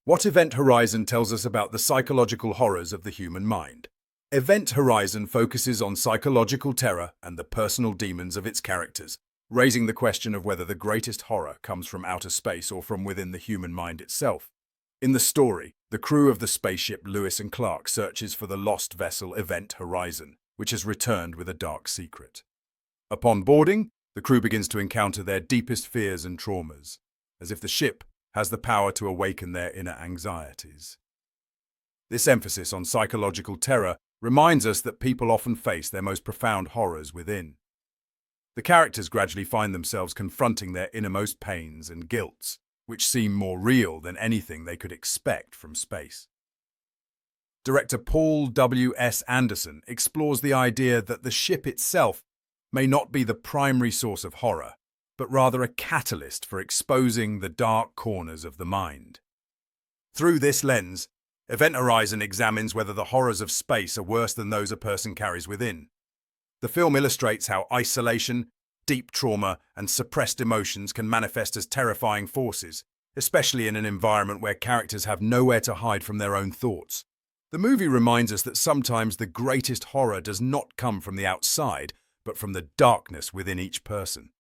What Event Horizon tells us about the psychological horrors of the human mind. Event Horizon focuses on psychological terror and the personal demons of its characters, raising the question of whether the greatest horror comes from outer space or from within the human mind itself. In the story, the crew of the spaceship Lewis and Clark searches for the lost vessel Event Horizon, which has returned with a dark secret. Upon boarding, the crew begins to encounter their deepest fears and traumas, as if the ship has the power to awaken their inner anxieties. This emphasis on psychological terror reminds us that people often face their most profound horrors within. The characters gradually find themselves confronting their innermost pains and guilts, which seem more real than anything they could expect from space. Director Paul W. S. Anderson explores the idea that the ship itself may not be the primary source of horror, but rather a catalyst for exposing the dark corners of the mind. Through this lens, Event Horizon examines whether the horrors of space are worse than those a person carries within. The film illustrates how isolation, deep trauma, and suppressed emotions can manifest as terrifying forces, especially in an environment where characters have nowhere to hide from their own thoughts. The movie reminds us that sometimes the greatest horror does not come from the outside, but from the darkness within each person.